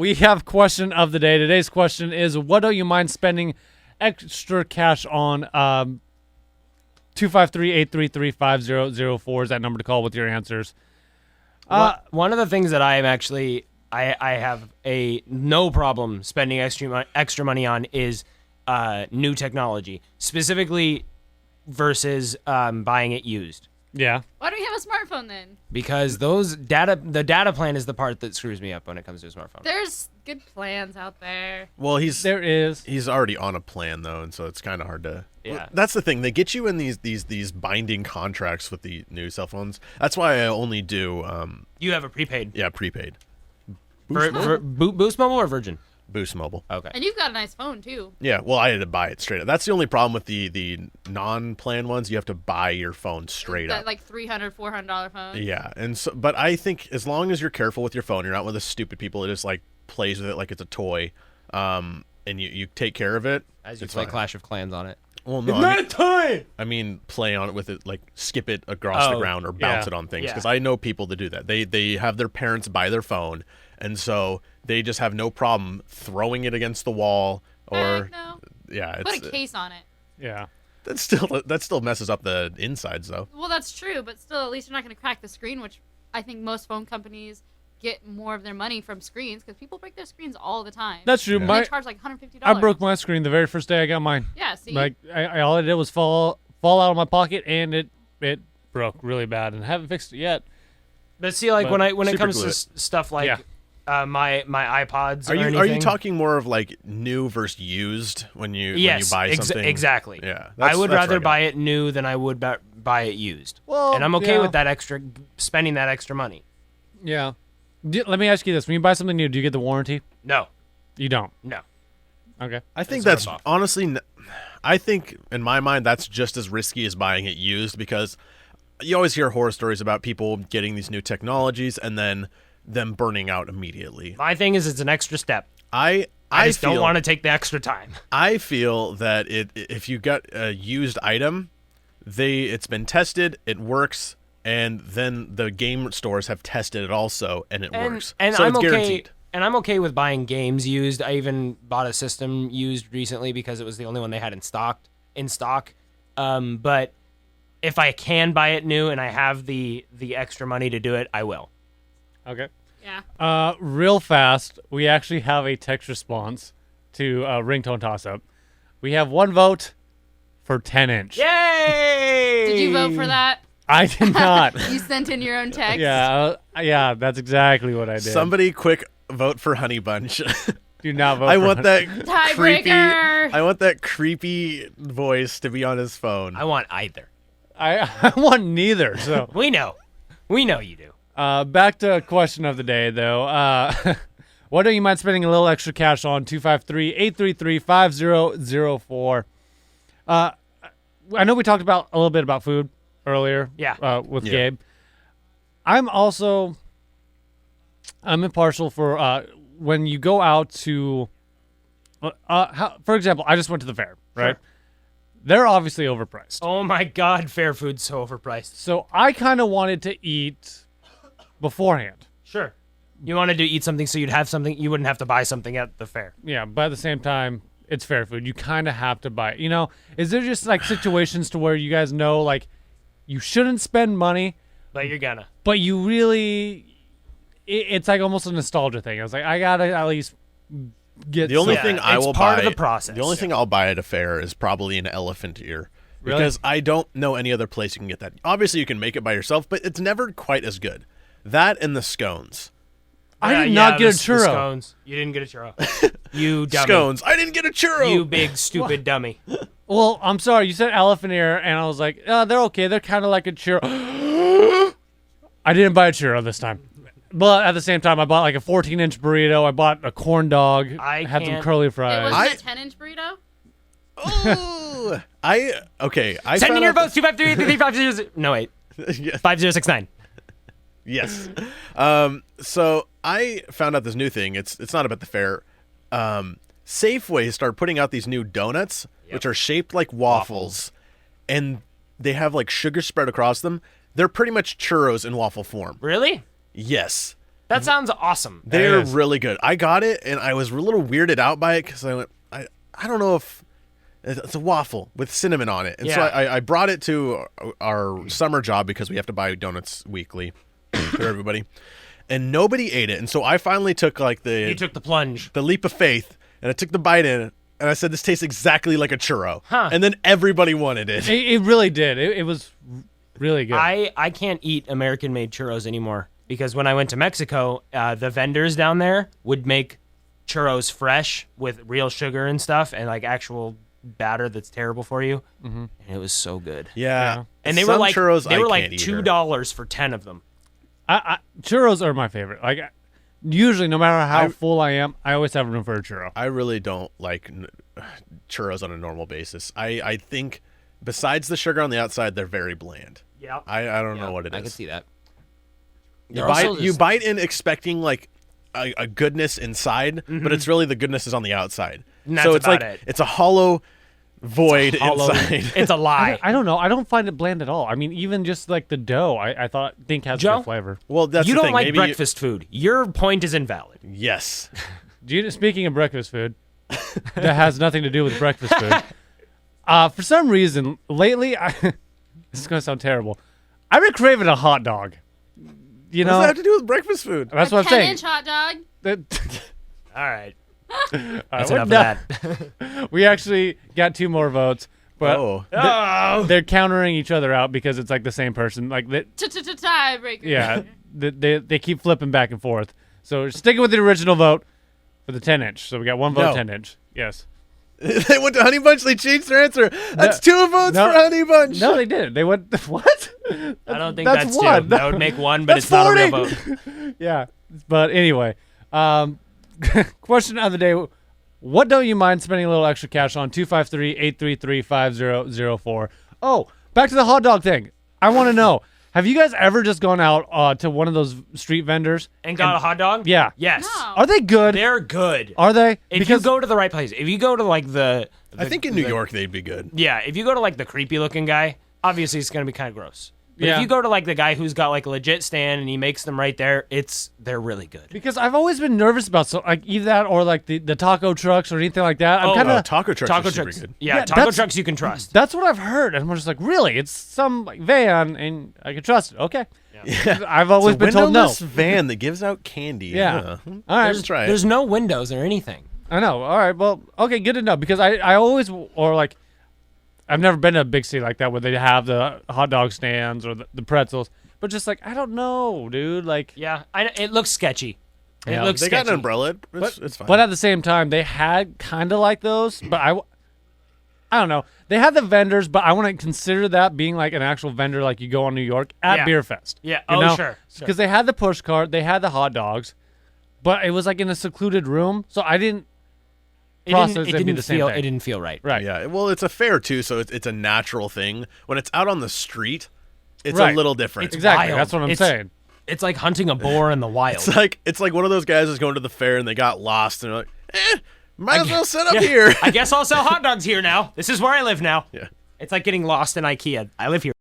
We have question of the day. Today's question is, what do you mind spending extra cash on? 253-833-5004 is that number to call with your answers. One of the things that I am actually, I have a no problem spending extra money on is new technology, specifically versus buying it used. Yeah. Why don't you have a smartphone then? Because the data plan is the part that screws me up when it comes to a smartphone. There's good plans out there. Well, He's already on a plan though, and so it's kind of hard to. Yeah. That's the thing. They get you in these binding contracts with the new cell phones. That's why I only do. You have a prepaid. Yeah, prepaid. Boost Mobile or Virgin? Boost Mobile. Okay. And you've got a nice phone too. Yeah, well, I had to buy it straight up. That's the only problem with the non-plan ones. You have to buy your phone straight That up. like $300, $400 phone. Yeah, and so, but I think as long as you're careful with your phone, you're not one of the stupid people that just like plays with it like it's a toy, and you take care of it. As you it's play fine. Clash of Clans on it. Well, no, a toy! I mean, play on it with it, like skip it across the ground or bounce it on things. Because I know people that do that. They have their parents buy their phone, and so they just have no problem throwing it against the wall or no. yeah. Put a case on it. Yeah. That still messes up the insides though. Well, that's true, but still, at least you're not going to crack the screen, which I think most phone companies get more of their money from screens because people break their screens all the time. That's true. And they charge like $150. I broke my screen the very first day I got mine. Yeah, see? Like I all I did was fall out of my pocket and it broke really bad and I haven't fixed it yet. But see, like But when it super comes glue to it. stuff like my iPods, Are you anything, talking more of like new versus used when you Yes, buy something? exactly. Yeah, I would that's rather right. buy it new than I would buy it used. Well, and I'm okay yeah. with that spending that extra money. Yeah. Let me ask you this: when you buy something new, do you get the warranty? No, You don't. no. Okay. I think That's that's what I'm honestly, I think in my mind that's just as risky as buying it used because you always hear horror stories about people getting these new technologies and then them burning out immediately. My thing is, it's an extra step. I just don't want to take the extra time. I feel that if you got a used item, it's been tested, it works, and then the game stores have tested it also, and it works. And so I'm it's okay. guaranteed. And I'm okay with buying games used. I even bought a system used recently because it was the only one they had in stock. But if I can buy it new and I have the extra money to do it, I will. Okay. Yeah. Real fast, we actually have a text response to ringtone toss-up. We have one vote for 10-inch. Yay! Did you vote for that? I did not. You sent in your own text? Yeah, that's exactly what I did. Somebody quick vote for Honey Bunch. Do not vote I for want that creepy. Tiebreaker! I want that creepy voice to be on his phone. I want either. I want neither, so. We know you do. Back to question of the day, though. What do you mind spending a little extra cash on? 253-833-5004. I know we talked about a little bit about food earlier. Yeah. With Yeah. Gabe. I'm impartial for when you go out to. For example, I just went to the fair, right? Sure. They're obviously overpriced. Oh my God, fair food's so overpriced. So I kind of wanted to eat beforehand. Sure. You wanted to eat something so you'd have something, you wouldn't have to buy something at the fair. Yeah, but at the same time, it's fair food. You kind of have to buy it. You know, is there just like situations to where you guys know like you shouldn't spend money, But you're gonna. but you really, it's like almost a nostalgia thing. I was like, I gotta at least get The only something. thing I it's will part buy, of the process. The only thing I'll buy at a fair is probably an elephant ear. Really? Because I don't know any other place you can get that. Obviously, you can make it by yourself, but it's never quite as good. That and the scones. I did not get a the churro. Scones. You didn't get a churro. You dummy. Scones. I didn't get a churro. You big stupid dummy. Well, I'm sorry. You said elephant ear, and I was like, oh, they're okay. They're kind of like a churro. I didn't buy a churro this time. But at the same time, I bought like a 14-inch burrito. I bought a corn dog. I had some can't- curly It fries. wasn't a 10-inch burrito? Ooh. Okay. I Send found in your out votes. 253-350. No, wait. Yes. 5069. Yes. So I found out this new thing. It's not about the fair. Safeway started putting out these new donuts, which are shaped like waffles, and they have like sugar spread across them. They're pretty much churros in waffle form. Really? Yes. That sounds awesome. They're It is. really good. I got it, and I was a little weirded out by it because I went, I don't know if it's a waffle with cinnamon on it, and so Yeah. I brought it to our summer job because we have to buy donuts weekly for everybody, and nobody ate it, and so I finally took like You took the plunge. the leap of faith, and I took the bite in, and I said, "This tastes exactly like a churro," Huh. and then everybody wanted it. It really did. It was really good. I can't eat American-made churros anymore because when I went to Mexico, the vendors down there would make churros fresh with real sugar and stuff and like actual batter that's terrible for you. Mm-hmm. And it was so good. Yeah, And they Some were like churros they I were can't like eat her. $2 for 10 of them. Churros are my favorite. Like, usually, no matter how full I am, I always have room for a churro. I really don't like churros on a normal basis. I think besides the sugar on the outside, they're very bland. Yeah. I don't know what it is. I can see that. You They're bite, also you just- bite in expecting like a goodness inside, but it's really the goodness is on the outside. And that's so it's about like it. it's a hollow void Hollow- inside. It's a lie. I don't know. I don't find it bland at all. I mean, even just like the dough, I think has Joe? good flavor. Well, that's You the don't thing. like Maybe breakfast food. Your point is invalid. yes. Speaking of breakfast food, that has nothing to do with breakfast food. For some reason, lately, this is going to sound terrible. I've been craving a hot dog. You What does know, that have to do with breakfast food? that's what I'm 10 saying. inch hot dog. All right. All That's right, enough of that. we actually got 2 more votes, but Oh, Oh. they're countering each other out because it's like the same person. Like, Tiebreaker. yeah, they keep flipping back and forth. So sticking with the original vote for the 10-inch. So we got 1 vote, No. 10-inch. Yes. they went to Honey Bunch. They changed their answer. That's 2 votes No. for Honey Bunch. No, they didn't. They went, what? I don't think That's that's, one. two. That would make one, but That's it's not a real 40. vote. Yeah. But anyway, question of the day. What don't you mind spending a little extra cash on? 253-833-5004. Oh, back to the hot dog thing. I want to know, have you guys ever just gone out to one of those street vendors? And got a hot dog? Yeah. Yes. No. Are they good? They're good. Are they? If you go to the right place, if you go to like I think in New York they'd be good. yeah, if you go to like the creepy looking guy, obviously it's gonna be kind of gross. But Yeah. if you go to like the guy who's got like a legit stand and he makes them right there, they're really good. Because I've always been nervous about like either that or like the taco trucks or anything like that. I'm kind of Taco trucks Taco are super trucks. good. Yeah, Yeah, taco that's- trucks you can trust. that's what I've heard, and I'm just like, really? It's some like van, and I can trust it. Okay. Yeah. I've always It's a been told no. windowless van that gives out candy. Yeah. All right. Let's try it. There's no windows or anything. I know. All right. Well, okay, good to know because I always or like I've never been to a big city like that where they have the hot dog stands or the pretzels, but just like I don't know, dude. Like, Yeah, it looks sketchy. Yeah. It looks They sketchy. got an umbrella. It's fine. but at the same time, they had kind of like those, but I don't know. They had the vendors, but I want to consider that being like an actual vendor, like you go on New York at Yeah. Beer Fest. Yeah. you Oh, know? sure. Because they had the push cart, they had the hot dogs, but it was like in a secluded room, so I didn't. process It it'd be didn't the same feel. thing. It didn't feel right. Right. Yeah, well, it's a fair too, so it's a natural thing. When it's out on the street, it's Right. a little different. It's Exactly. wild. That's what I'm It's- saying. It's like hunting a boar in the wild. It's like one of those guys who's going to the fair and they got lost and they're like, might as well set up Yeah, here. I guess I'll sell hot dogs here now. This is where I live now. Yeah. It's like getting lost in IKEA. I live here.